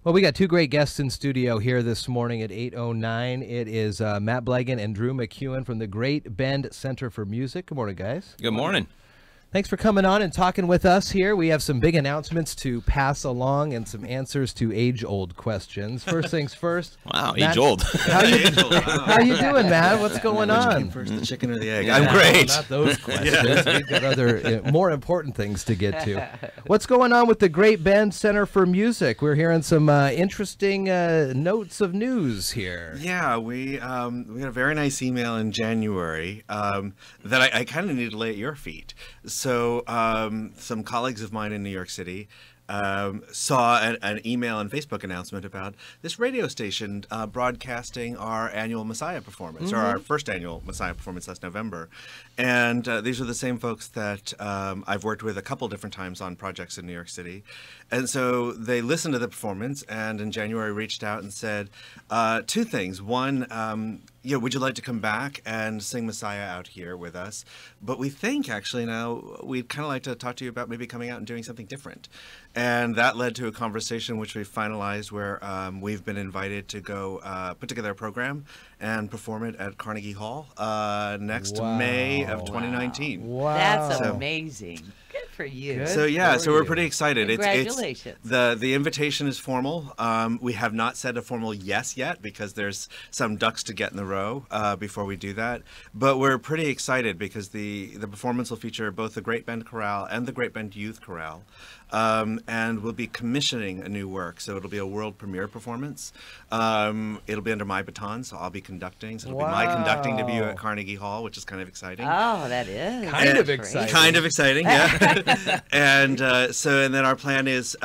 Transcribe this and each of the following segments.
Well, we got two great guests in studio here this morning at 8:09. It is Matt Belgan and Drew MacEwen from the Great Bend Center for Music. Good morning, guys. Good morning. Thanks for coming on and talking with us here. We have some big announcements to pass along and some answers to age-old questions. First things first. Wow, Matt, age-old. How you doing, Matt? What's going on? First, the chicken or the egg? Yeah. I'm great. Not those questions. We've got other more important things to get to. What's going on with the Great Bend Center for Music? We're hearing some interesting notes of news here. Yeah, we got a very nice email in January that I kind of need to lay at your feet. So some colleagues of mine in New York City saw an email and Facebook announcement about this radio station broadcasting our annual Messiah performance, or our first annual Messiah performance last November. And these are the same folks that I've worked with a couple different times on projects in New York City. And so they listened to the performance and in January reached out and said two things. One, would you like to come back and sing Messiah out here with us? But we think actually now we'd kind of like to talk to you about maybe coming out and doing something different. And that led to a conversation which we finalized where we've been invited to go put together a program and perform it at Carnegie Hall next May of 2019. Wow. That's amazing. Good for you. Good. So yeah, so we're pretty excited. Congratulations. The invitation is formal. We have not said a formal yes yet because there's some ducks to get in the row before we do that. But we're pretty excited because the performance will feature both the Great Bend Chorale and the Great Bend Youth Chorale. And we'll be commissioning a new work, so it'll be a world premiere performance. It'll be under my baton, so I'll be conducting. So it'll be my conducting debut at Carnegie Hall, which is kind of exciting. Oh, that is kind of exciting. Kind of exciting, yeah. And then our plan is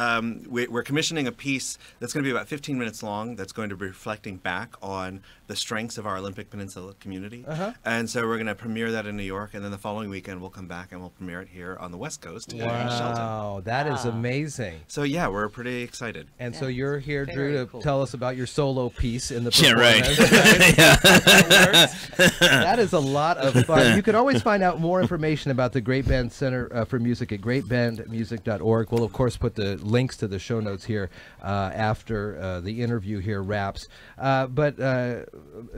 we're commissioning a piece that's going to be about 15 minutes long. That's going to be reflecting back on the strengths of our Olympic Peninsula community. And so we're going to premiere that in New York, and then the following weekend we'll come back and we'll premiere it here on the West Coast in Shelton. Wow, that is amazing. So yeah, we're pretty excited. And so you're here, Drew, to cool. tell us about your solo piece in the Yeah, performance. That is a lot of fun. You can always find out more information about the Great Bend Center for Music at greatbendmusic.org. We'll, of course, put the links to the show notes here after the interview here wraps. But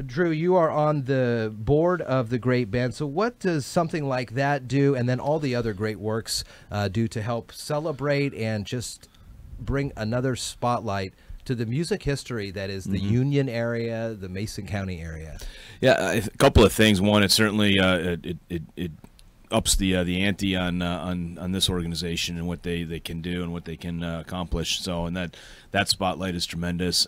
Drew, you are on the board of the Great Bend. So what does something like that do, and then all the other great works do to help celebrate and just bring another spotlight to the music history that is the Union area, the Mason County area? Yeah, a couple of things. One, it certainly it ups the ante on this organization and what they can do and what they can accomplish. So, and that spotlight is tremendous,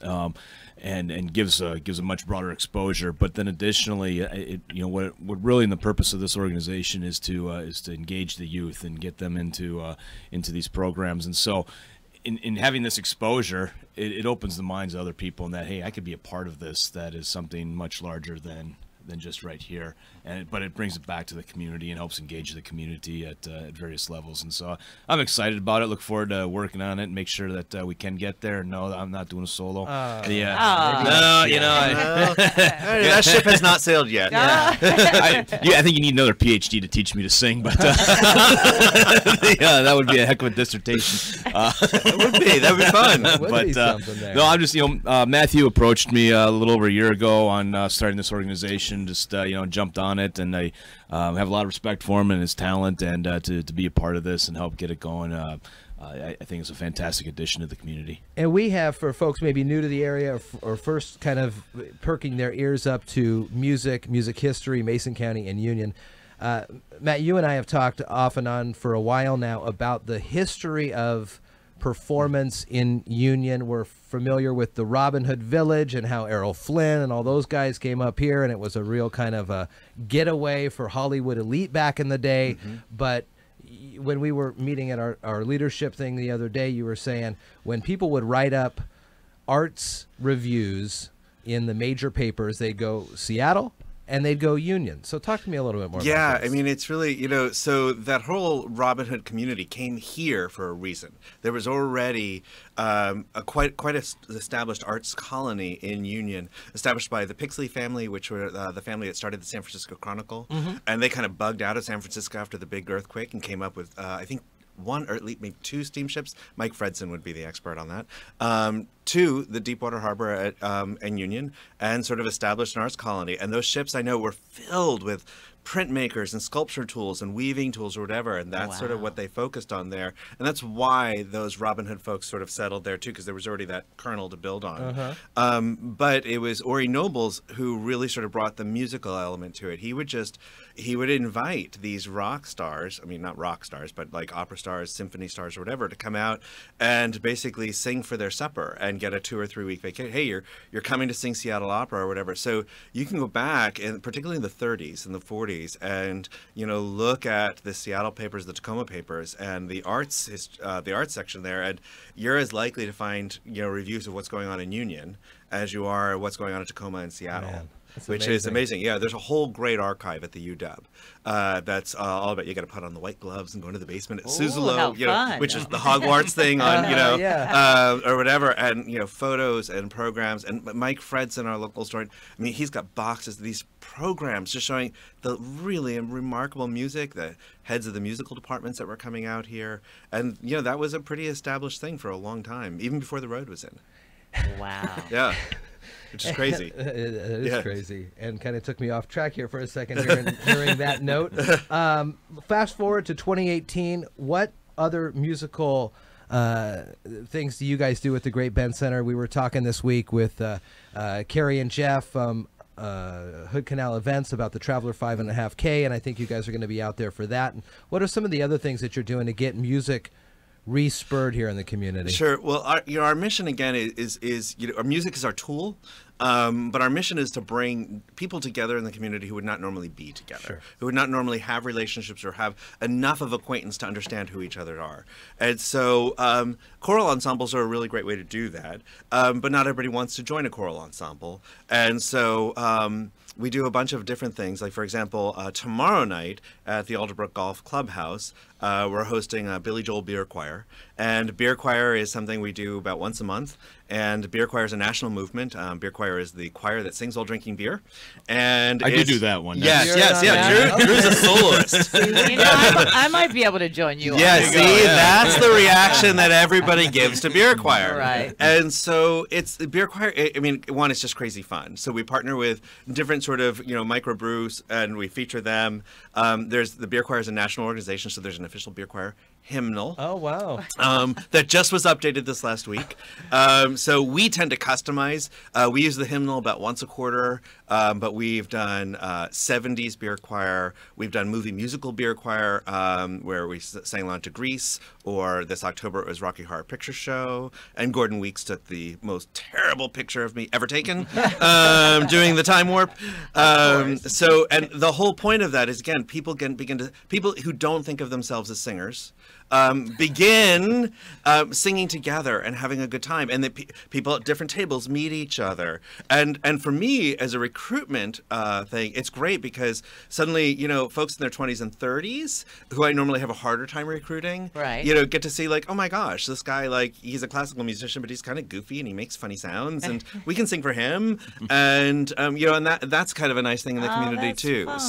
and gives a much broader exposure. But then additionally, what really the purpose of this organization is to engage the youth and get them into these programs. And so, in having this exposure, it opens the minds of other people, and that, hey, I could be a part of this. That is something much larger than just right here, but it brings it back to the community and helps engage the community at various levels. And so I'm excited about it. Look forward to working on it and make sure that we can get there. No, I'm not doing a solo. That ship has not sailed yet. I think you need another PhD to teach me to sing, but that would be a heck of a dissertation. That would be fun. No, I'm just Matthew approached me a little over a year ago on starting this organization. Just jumped on it, and I have a lot of respect for him and his talent, and to be a part of this and help get it going. I think it's a fantastic addition to the community. And we have, for folks maybe new to the area or first kind of perking their ears up to music history, Mason County and Union. Matt, you and I have talked off and on for a while now about the history of performance in Union. We're familiar with the Robin Hood Village and how Errol Flynn and all those guys came up here, and it was a real kind of a getaway for Hollywood elite back in the day. But when we were meeting at our leadership thing the other day, you were saying when people would write up arts reviews in the major papers, they'd go Seattle and they'd go Union. So talk to me a little bit more about Yeah, this. I mean, it's really, so that whole Robin Hood community came here for a reason. There was already quite an established arts colony in Union, established by the Pixley family, which were the family that started the San Francisco Chronicle. And they kind of bugged out of San Francisco after the big earthquake and came up with, I think, one or at least maybe 2 steamships. Mike Fredson would be the expert on that. To the Deepwater Harbor at and Union, and sort of established an arts colony. And those ships, I know, were filled with printmakers and sculpture tools and weaving tools or whatever, and that's sort of what they focused on there. And that's why those Robin Hood folks sort of settled there too, because there was already that kernel to build on. But it was Ori Nobles who really sort of brought the musical element to it. He would invite these rock stars, I mean not rock stars, but like opera stars, symphony stars or whatever, to come out and basically sing for their supper and get a 2 or 3 week vacation. Hey, you're coming to sing Seattle opera or whatever. So you can go back, and particularly in the 30s and the 40s, and look at the Seattle papers, the Tacoma papers, and the arts section there, and you're as likely to find reviews of what's going on in Union as you are what's going on in Tacoma and Seattle. Man, which is amazing. Yeah, there's a whole great archive at the UW that's all about. You got to put on the white gloves and go into the basement at Suzzalo, which is the Hogwarts thing on, or whatever, and photos and programs. And Mike Fredson, our local historian, I mean, he's got boxes of these programs just showing the really remarkable music, the heads of the musical departments that were coming out here, and that was a pretty established thing for a long time, even before the road was in. Wow. Yeah. Which is crazy. It is crazy, and kind of took me off track here for a second hearing that note. Fast forward to 2018. What other musical things do you guys do at the Great Bend Center? We were talking this week with Carrie and Jeff from Hood Canal Events about the Traveler 5.5K, and I think you guys are going to be out there for that. And what are some of the other things that you're doing to get music re-spurred here in the community? Sure. Well, our mission again is our music is our tool, but our mission is to bring people together in the community who would not normally be together, who would not normally have relationships or have enough of acquaintance to understand who each other are. And so choral ensembles are a really great way to do that, but not everybody wants to join a choral ensemble. And so we do a bunch of different things. Like, for example, tomorrow night at the Alderbrook Golf Clubhouse, we're hosting a Billy Joel Beer Choir. And Beer Choir is something we do about once a month. And Beer Choir is a national movement. Beer Choir is the choir that sings while drinking beer. And I did do that one. Yes. Drew's a soloist. I might be able to join you. Yeah, that's the reaction that everybody gives to Beer Choir. Right. And so it's the Beer Choir. I mean, one, it's just crazy fun. So we partner with different sort of microbrews, and we feature them. There's the Beer Choir is a national organization, so there's an official Beer Choir hymnal. Oh, wow. That just was updated this last week. So we tend to customize. We use the hymnal about once a quarter, but we've done 70s Beer Choir. We've done movie musical Beer Choir, where we sang along to Grease, or this October it was Rocky Horror Picture Show, and Gordon Weeks took the most terrible picture of me ever taken doing the Time Warp. So, and the whole point of that is, again, people who don't think of themselves as singers begin singing together and having a good time, and people at different tables meet each other. And for me, as a recruitment thing, it's great because suddenly folks in their 20s and 30s who I normally have a harder time recruiting, get to see, like, oh my gosh, this guy, like, he's a classical musician, but he's kind of goofy and he makes funny sounds, and we can sing for him. And and that's kind of a nice thing in the community too. Fun.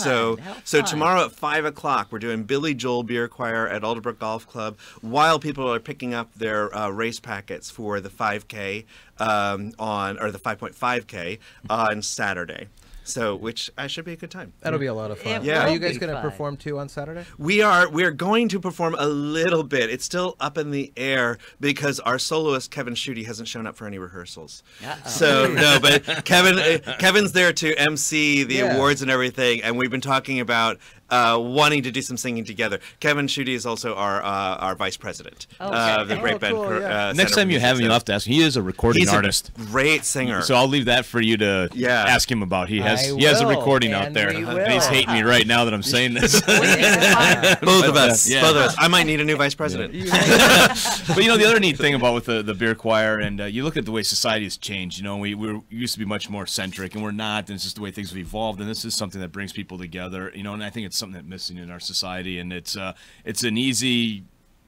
So tomorrow at 5 o'clock we're doing Billy Joel Beer Choir at Alderbrook Golf Club while people are picking up their race packets for the 5K or the 5.5K on Saturday. So, which should be a good time. That'll be a lot of fun. Yeah. Are you guys going to perform too on Saturday? We are going to perform a little bit. It's still up in the air because our soloist Kevin Schutte hasn't shown up for any rehearsals. So no, but Kevin's there to MC the awards and everything, and we've been talking about wanting to do some singing together. Kevin Schutte is also our vice president of the Great Bend Center. Next time you have him, you'll have to ask him. He is a recording artist. Great singer. So I'll leave that for you to ask him about. He has a recording out there, and he's hating me right now that I'm saying this. Both of us. I might need a new vice president. But the other neat thing about with the Beer Choir, and you look at the way society has changed. We used to be much more centric, and we're not. And it's just the way things have evolved. And this is something that brings people together. And I think it's something that's missing in our society, and it's an easy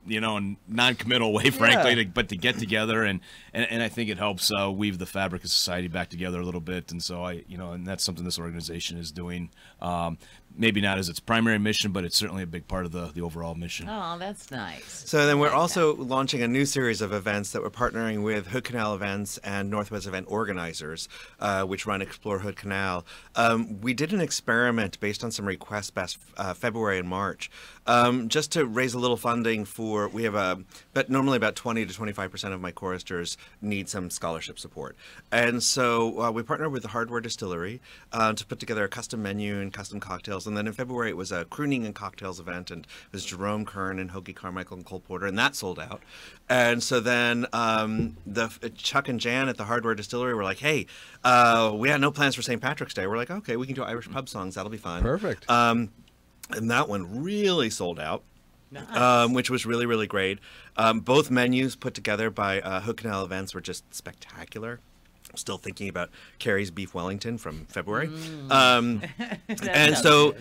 non-committal way, frankly, but to get together and I think it helps weave the fabric of society back together a little bit. And so and that's something this organization is doing. Maybe not as its primary mission, but it's certainly a big part of the overall mission. Oh, that's nice. So then we're also launching a new series of events that we're partnering with Hood Canal Events and Northwest Event Organizers, which run Explore Hood Canal. We did an experiment based on some requests past February and March, just to raise a little funding for, but normally about 20 to 25% of my choristers need some scholarship support. And so we partnered with the Hardware Distillery to put together a custom menu and custom cocktails. And then in February, it was a crooning and cocktails event, and it was Jerome Kern and Hoagie Carmichael and Cole Porter, and that sold out. And so then Chuck and Jan at the Hardware Distillery were like, hey, we had no plans for St. Patrick's Day. We're like, okay, we can do Irish pub songs. That'll be fun. Perfect. And that one really sold out. Nice. Which was really, really great. Both menus put together by Hood Canal Events were just spectacular. I'm still thinking about Carrie's Beef Wellington from February. And so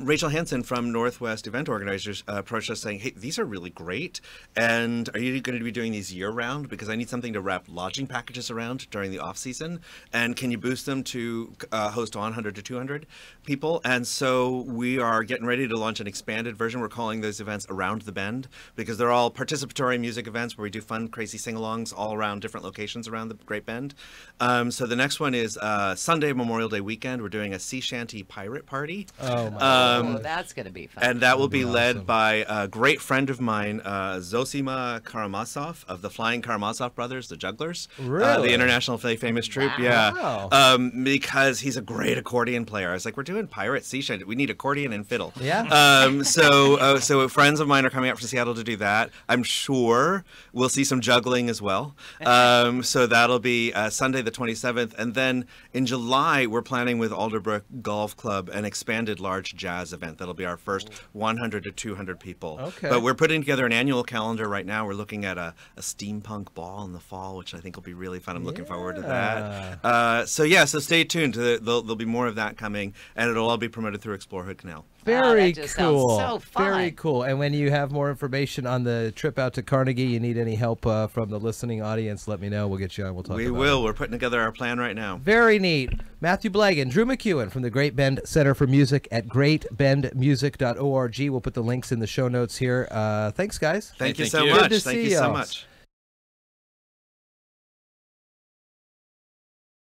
Rachel Hansen from Northwest Event Organizers approached us saying, hey, these are really great. And are you going to be doing these year round? Because I need something to wrap lodging packages around during the off season. And can you boost them to host 100 to 200 people? And so we are getting ready to launch an expanded version. We're calling those events Around the Bend, because they're all participatory music events where we do fun, crazy sing-alongs all around different locations around the Great Bend. So the next one is Sunday, Memorial Day weekend. We're doing a sea shanty pirate party. Oh, my That's going to be fun. And that will be led by a great friend of mine, Zosima Karamazov of the Flying Karamazov Brothers, the Jugglers. Really? The internationally famous troupe, Wow. yeah. Because he's a great accordion player. I was like, we're doing pirate sea shanty. We need accordion and fiddle. Yeah. So friends of mine are coming out from Seattle to do that. I'm sure we'll see some juggling as well. So that'll be Sunday the 27th. And then in July, we're planning with Alderbrook Golf Club an expanded large jazz event. That'll be our first 100 to 200 people. Okay. But we're putting together an annual calendar right now. We're looking at a steampunk ball in the fall, which I think will be really fun. I'm looking forward to that. So stay tuned. There'll be more of that coming, and it'll all be promoted through Explore Hood Canal. Very that just cool. sounds so fun. Very cool. And when you have more information on the trip out to Carnegie, you need any help from the listening audience, let me know. We'll get you on. We'll talk about it. We will. We're putting together our plan right now. Very neat. Matthew Belgan, Drew MacEwen from the Great Bend Center for Music at greatbendmusic.org. We'll put the links in the show notes here. Thanks, guys. Thank you Thank so you. much. Good to Thank see you so y'all. much.